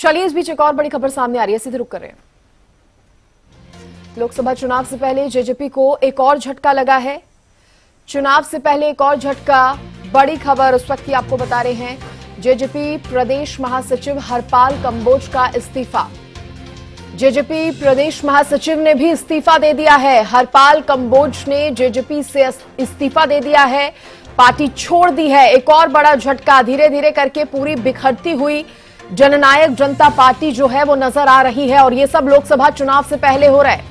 चलिए इस बीच एक और बड़ी खबर सामने आ रही है, सीधे रुक कर रहे हैं। लोकसभा चुनाव से पहले जेजेपी को एक और झटका लगा है। चुनाव से पहले एक और झटका, बड़ी खबर उस वक्त की आपको बता रहे हैं। जेजेपी प्रदेश महासचिव हरपाल कंबोज का इस्तीफा। जेजेपी प्रदेश महासचिव ने भी इस्तीफा दे दिया है। हरपाल कंबोज ने जेजेपी से इस्तीफा दे दिया है, पार्टी छोड़ दी है। एक और बड़ा झटका, धीरे धीरे करके पूरी बिखरती हुई जननायक जनता पार्टी जो है वो नजर आ रही है, और ये सब लोकसभा चुनाव से पहले हो रहा है।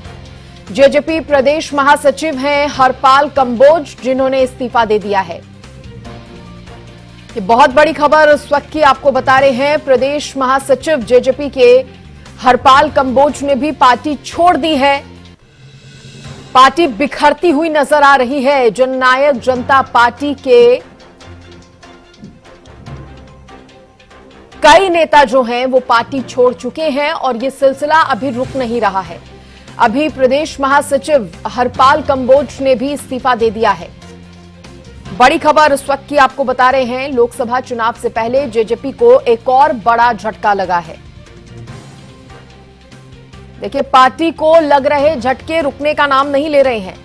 जेजेपी प्रदेश महासचिव हैं हरपाल कंबोज, जिन्होंने इस्तीफा दे दिया है। ये बहुत बड़ी खबर उस वक्त की आपको बता रहे हैं। प्रदेश महासचिव जेजेपी के हरपाल कंबोज ने भी पार्टी छोड़ दी है। पार्टी बिखरती हुई नजर आ रही है। जननायक जनता पार्टी के कई नेता जो हैं वो पार्टी छोड़ चुके हैं, और ये सिलसिला अभी रुक नहीं रहा है। अभी प्रदेश महासचिव हरपाल कंबोज ने भी इस्तीफा दे दिया है। बड़ी खबर उस वक्त की आपको बता रहे हैं। लोकसभा चुनाव से पहले जेजेपी को एक और बड़ा झटका लगा है। देखिए, पार्टी को लग रहे झटके रुकने का नाम नहीं ले रहे हैं।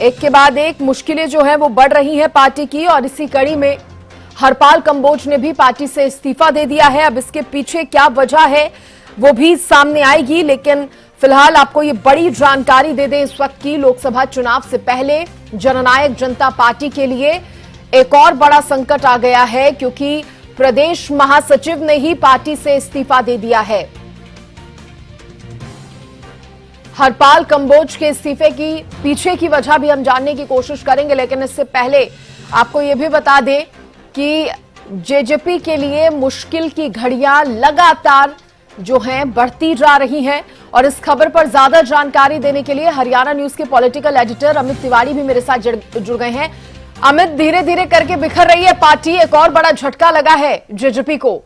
एक के बाद एक मुश्किलें जो है वो बढ़ रही हैं पार्टी की, और इसी कड़ी में हरपाल कंबोज ने भी पार्टी से इस्तीफा दे दिया है। अब इसके पीछे क्या वजह है वो भी सामने आएगी, लेकिन फिलहाल आपको ये बड़ी जानकारी दे दें इस वक्त की। लोकसभा चुनाव से पहले जननायक जनता पार्टी के लिए एक और बड़ा संकट आ गया है, क्योंकि प्रदेश महासचिव ने ही पार्टी से इस्तीफा दे दिया है। हरपाल कंबोज के इस्तीफे की पीछे की वजह भी हम जानने की कोशिश करेंगे, लेकिन इससे पहले आपको यह भी बता दें कि जेजेपी के लिए मुश्किल की घड़ियां लगातार जो हैं बढ़ती जा रही हैं, और इस खबर पर ज्यादा जानकारी देने के लिए हरियाणा न्यूज के पॉलिटिकल एडिटर अमित तिवारी भी मेरे साथ जुड़ गए हैं। अमित, धीरे धीरे करके बिखर रही है पार्टी, एक और बड़ा झटका लगा है जेजेपी को।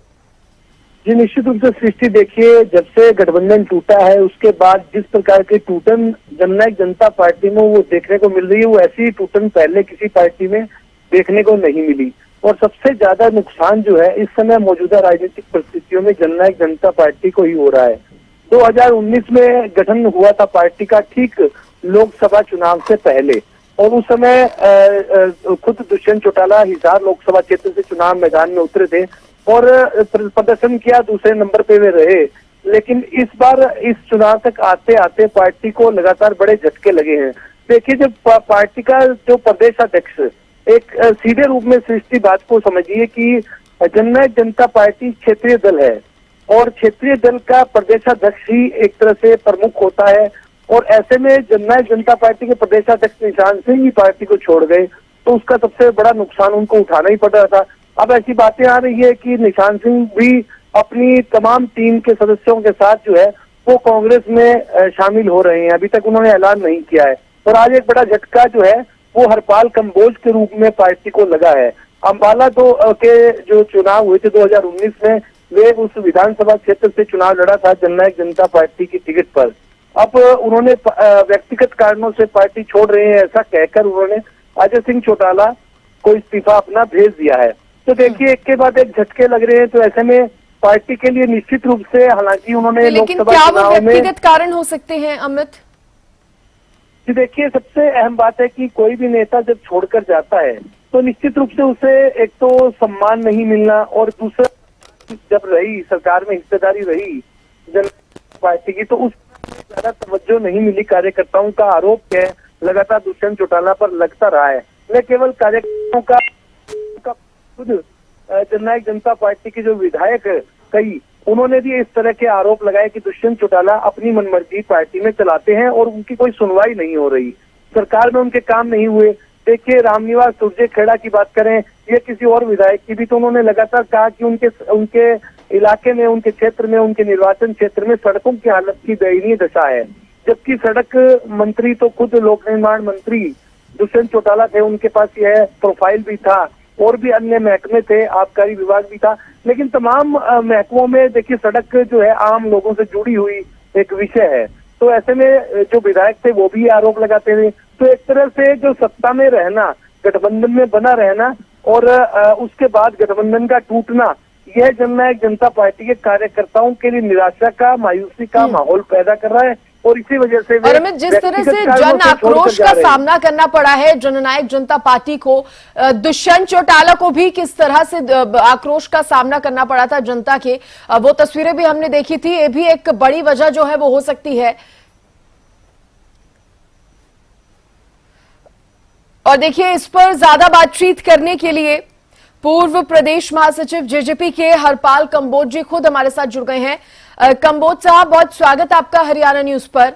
जी, निश्चित रूप से सृष्टि, देखिए, जब से गठबंधन टूटा है उसके बाद जिस प्रकार की टूटन जननायक जनता पार्टी में वो देखने को मिल रही है, वो ऐसी टूटन पहले किसी पार्टी में देखने को नहीं मिली। और सबसे ज्यादा नुकसान जो है इस समय मौजूदा राजनीतिक परिस्थितियों में जननायक जनता पार्टी को ही हो रहा है। 2019 में गठन हुआ था पार्टी का, ठीक लोकसभा चुनाव से पहले, और उस समय खुद दुष्यंत चौटाला हिसार लोकसभा क्षेत्र से चुनाव मैदान में उतरे थे और प्रदर्शन किया, दूसरे नंबर पे वे रहे। लेकिन इस बार इस चुनाव तक आते आते पार्टी को लगातार बड़े झटके लगे हैं। देखिए, जब पार्टी का जो प्रदेश अध्यक्ष, एक सीधे रूप में सृष्टि बात को समझिए कि जननायक जनता पार्टी क्षेत्रीय दल है, और क्षेत्रीय दल का प्रदेशाध्यक्ष ही एक तरह से प्रमुख होता है। और ऐसे में जननायक जनता पार्टी के प्रदेशाध्यक्ष निशान सिंह ही पार्टी को छोड़ गए, तो उसका सबसे बड़ा नुकसान उनको उठाना ही पड़ रहा था। अब ऐसी बातें आ रही है कि निशान सिंह भी अपनी तमाम टीम के सदस्यों के साथ जो है वो कांग्रेस में शामिल हो रहे हैं। अभी तक उन्होंने ऐलान नहीं किया है। और आज एक बड़ा झटका जो है वो हरपाल कंबोज के रूप में पार्टी को लगा है। अंबाला के जो चुनाव हुए थे 2019 में, वे उस विधानसभा क्षेत्र से चुनाव लड़ा था जननायक जनता पार्टी की टिकट पर। अब उन्होंने व्यक्तिगत कारणों से पार्टी छोड़ रहे हैं ऐसा कहकर उन्होंने अजय सिंह चौटाला को इस्तीफा अपना भेज दिया है। तो देखिए, एक के बाद एक झटके लग रहे हैं। तो ऐसे में पार्टी के लिए निश्चित रूप से, हालांकि उन्होंने लोकसभा चुनाव में, व्यक्तिगत कारण हो सकते हैं अमित? देखिए, सबसे अहम बात है कि कोई भी नेता जब छोड़कर जाता है तो निश्चित रूप से उसे एक तो सम्मान नहीं मिलना, और दूसरा जब रही सरकार में हिस्सेदारी रही जनता पार्टी की, तो उस ज्यादा तवज्जो नहीं मिली। कार्यकर्ताओं का आरोप है लगातार दुष्यंत चौटाला पर लगता रहा है। न केवल कार्यकर्ताओं का खुद जननायक जनता पार्टी के जो विधायक कई, उन्होंने भी इस तरह के आरोप लगाए कि दुष्यंत चौटाला अपनी मनमर्जी पार्टी में चलाते हैं और उनकी कोई सुनवाई नहीं हो रही, सरकार में उनके काम नहीं हुए। देखिए, रामनिवास सुरजेखेड़ा की बात करें या किसी और विधायक की भी, तो उन्होंने लगातार कहा कि उनके इलाके में, उनके क्षेत्र में, उनके निर्वाचन क्षेत्र में सड़कों की हालत की दयनीय दशा है। जबकि सड़क मंत्री तो खुद लोक निर्माण मंत्री दुष्यंत चौटाला थे, उनके पास यह प्रोफाइल भी था, और भी अन्य महकमे थे, आबकारी विभाग भी था। लेकिन तमाम महकमों में देखिए सड़क जो है आम लोगों से जुड़ी हुई एक विषय है। तो ऐसे में जो विधायक थे वो भी आरोप लगाते थे। तो एक तरह से जो सत्ता में रहना, गठबंधन में बना रहना और उसके बाद गठबंधन का टूटना, यह जननायक जनता पार्टी के कार्यकर्ताओं के लिए निराशा का, मायूसी का माहौल पैदा कर रहा है और इसी वजह से और अमित, जिस तरह से जन आक्रोश का सामना करना पड़ा है जननायक जनता पार्टी को, दुष्यंत चौटाला को भी किस तरह से आक्रोश का सामना करना पड़ा था जनता के, वो तस्वीरें भी हमने देखी थी। ये भी एक बड़ी वजह जो है वो हो सकती है। और देखिए, इस पर ज्यादा बातचीत करने के लिए पूर्व प्रदेश महासचिव जेजेपी के हरपाल कंबोज जी खुद हमारे साथ जुड़ गए हैं। कंबोज साहब, बहुत स्वागत आपका हरियाणा न्यूज पर।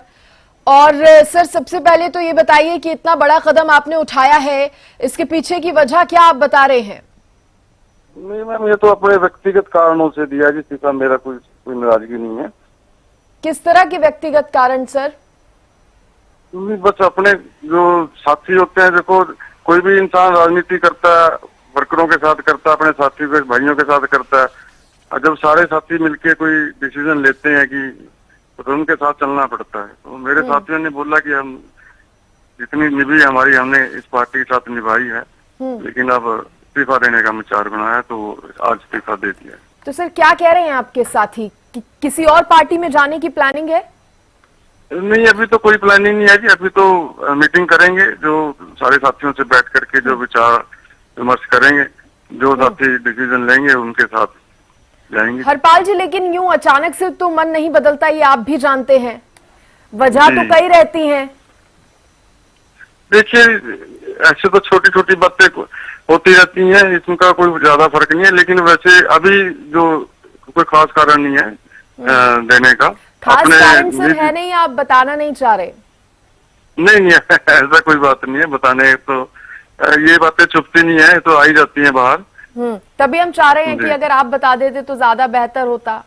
और सर, सबसे पहले तो ये बताइए कि इतना बड़ा कदम आपने उठाया है, इसके पीछे की वजह क्या आप बता रहे हैं? नहीं मैम, ये तो अपने व्यक्तिगत कारणों से दिया, जिसके साथ मेरा कोई नाराजगी नहीं है। किस तरह के व्यक्तिगत कारण सर? बस अपने जो साथी होते हैं, देखो कोई भी इंसान राजनीति करता है, वर्करों के साथ करता है, अपने साथी के भाइयों के साथ करता है, और जब सारे साथी मिलके कोई डिसीजन लेते हैं कि तो उनके साथ चलना पड़ता है। तो मेरे साथियों ने बोला कि हम जितनी निभाई हमारी हमने इस पार्टी के साथ निभाई है, लेकिन अब इस्तीफा देने का विचार बनाया, तो आज इस्तीफा दे दिया। तो सर, क्या कह रहे हैं आपके साथी कि किसी और पार्टी में जाने की प्लानिंग है? नहीं, अभी तो कोई प्लानिंग नहीं है जी। अभी तो मीटिंग करेंगे, जो सारे साथियों से बैठ करके जो विचार विमर्श करेंगे, जो साथी डिसीजन लेंगे उनके साथ जाएंगे। हरपाल जी, लेकिन यूं अचानक से तो मन नहीं बदलता, ये आप भी जानते हैं, वजह तो कई रहती हैं। देखिए, ऐसे तो छोटी छोटी बातें होती रहती हैं, इसका कोई ज्यादा फर्क नहीं है, लेकिन वैसे अभी जो कोई खास कारण नहीं है देने का। खास कारण सर है नहीं, आप बताना नहीं चाह रहे? नहीं ऐसा कोई बात नहीं है बताने, तो ये बातें छुपती नहीं है, तो आई जाती हैं बाहर। तभी हम चाह रहे हैं कि अगर आप बता देते तो ज्यादा बेहतर होता,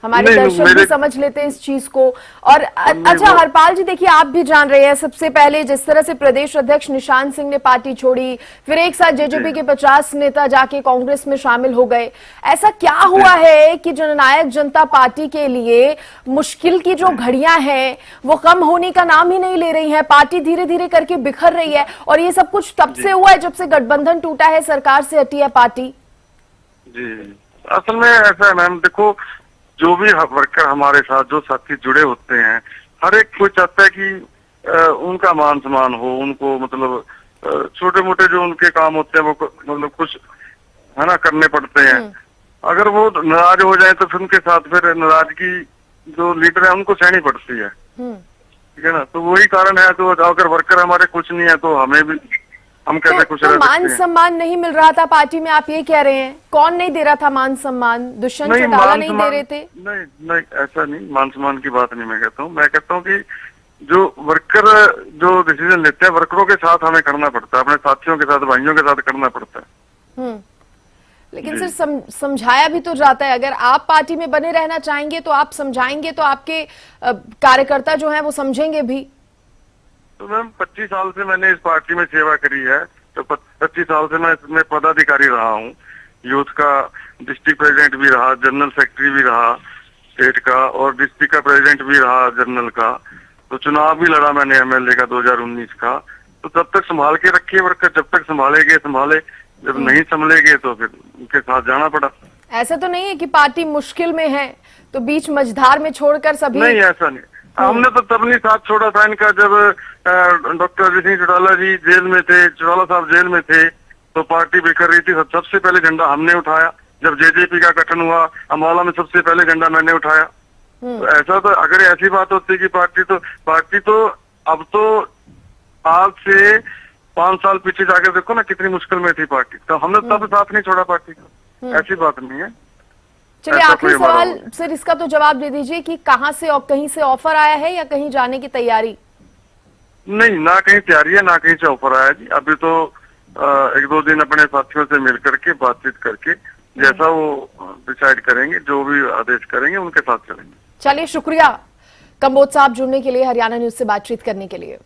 हमारे दर्शक भी समझ लेते हैं इस चीज को। और अच्छा हरपाल जी, देखिए आप भी जान रहे हैं, सबसे पहले जिस तरह से प्रदेश अध्यक्ष निशांत सिंह ने पार्टी छोड़ी, फिर एक साथ जेजेपी के 50 नेता जाके कांग्रेस में शामिल हो गए, ऐसा क्या हुआ है कि जननायक जनता पार्टी के लिए मुश्किल की जो घड़ियां हैं वो कम होने का नाम ही नहीं ले रही है, पार्टी धीरे धीरे करके बिखर रही है, और ये सब कुछ तब से हुआ है जब से गठबंधन टूटा है, सरकार से हटी है पार्टी? जी, असल में ऐसा है मैम, देखो जो भी वर्कर हमारे साथ जो साथी जुड़े होते हैं, हर एक कोई चाहता है कि उनका मान सम्मान हो, उनको मतलब छोटे मोटे जो उनके काम होते हैं वो मतलब कुछ है ना करने पड़ते हैं। अगर वो नाराज हो जाए तो फिर उनके साथ फिर नाराजगी जो लीडर है उनको सहनी पड़ती है, ठीक है ना। तो वही कारण है, तो अगर वर्कर हमारे कुछ नहीं है तो हमें भी हम कैसे कुछ तो मान सम्मान नहीं मिल रहा था पार्टी में, आप ये कह रहे हैं? कौन नहीं दे रहा था मान सम्मान? दुष्यंत चौटाला नहीं दे रहे थे? नहीं ऐसा नहीं, मान सम्मान की बात नहीं मैं कहता हूँ। मैं कहता हूँ कि जो वर्कर जो डिसीजन लेते हैं, वर्करों के साथ हमें करना पड़ता है, अपने साथियों के साथ भाइयों के साथ करना पड़ता है। लेकिन सर समझाया भी तो जाता है, अगर आप पार्टी में बने रहना चाहेंगे तो आप समझाएंगे तो आपके कार्यकर्ता जो है वो समझेंगे भी। तो मैम 25 साल से मैंने इस पार्टी में सेवा करी है, तो 25 साल से मैं इसमें पदाधिकारी रहा हूँ, यूथ का डिस्ट्रिक्ट प्रेसिडेंट भी रहा, जनरल सेक्रेटरी भी रहा स्टेट का, और डिस्ट्रिक्ट का प्रेसिडेंट भी रहा जनरल का। तो चुनाव भी लड़ा मैंने एमएलए का 2019 का। तो तब तक संभाल के रखिए वर्कर, जब तक संभाले, जब नहीं संभलेगे तो फिर उनके साथ जाना पड़ा। ऐसा तो नहीं है कि पार्टी मुश्किल में है तो बीच मझधार में छोड़कर सभी? नहीं, ऐसा नहीं। हमने तो तब नहीं साथ छोड़ा था इनका जब डॉक्टर अजय सिंह चौटाला जी जेल में थे, चौटाला साहब जेल में थे, तो पार्टी बिखर रही थी। सबसे पहले झंडा हमने उठाया, जब जेजेपी का गठन हुआ अम्बाला में सबसे पहले झंडा मैंने उठाया। तो ऐसा तो अगर ऐसी बात होती कि पार्टी तो अब तो आज से 5 साल पीछे जाकर देखो ना कितनी मुश्किल में थी पार्टी, तो हमने तब साथ नहीं छोड़ा पार्टी का, ऐसी बात नहीं है। चलिए, आखिरी सवाल सर, इसका तो जवाब दे दीजिए कि कहां से और कहीं से ऑफर आया है या कहीं जाने की तैयारी? नहीं, ना कहीं तैयारी है ना कहीं से ऑफर आया जी। अभी तो 1-2 दिन अपने साथियों से मिल करके बातचीत करके जैसा वो डिसाइड करेंगे, जो भी आदेश करेंगे उनके साथ चलेंगे। चलिए, शुक्रिया कंबोज साहब जुड़ने के लिए, हरियाणा न्यूज से बातचीत करने के लिए।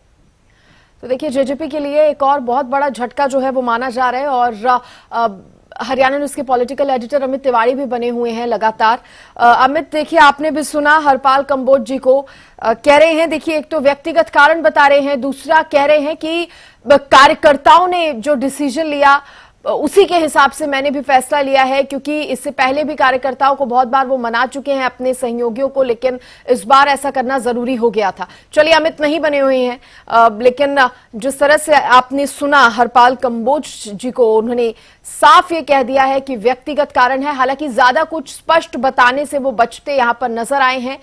तो देखिए, जेजेपी के लिए एक और बहुत बड़ा झटका जो है वो माना जा रहा है, और हरियाणा न्यूज के पॉलिटिकल एडिटर अमित तिवारी भी बने हुए हैं लगातार। अमित, देखिए आपने भी सुना हरपाल कंबोज जी को, कह रहे हैं, देखिए एक तो व्यक्तिगत कारण बता रहे हैं, दूसरा कह रहे हैं कि कार्यकर्ताओं ने जो डिसीजन लिया उसी के हिसाब से मैंने भी फैसला लिया है, क्योंकि इससे पहले भी कार्यकर्ताओं को बहुत बार वो मना चुके हैं अपने सहयोगियों को, लेकिन इस बार ऐसा करना जरूरी हो गया था। चलिए, अमित नहीं बने हुए हैं, लेकिन जिस तरह से आपने सुना हरपाल कंबोज जी को, उन्होंने साफ ये कह दिया है कि व्यक्तिगत कारण है। हालांकि ज्यादा कुछ स्पष्ट बताने से वो बचते यहां पर नजर आए हैं।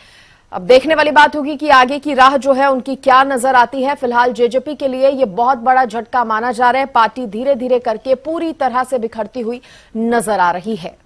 अब देखने वाली बात होगी कि आगे की राह जो है उनकी क्या नजर आती है। फिलहाल जेजेपी के लिए ये बहुत बड़ा झटका माना जा रहा है। पार्टी धीरे धीरे करके पूरी तरह से बिखरती हुई नजर आ रही है।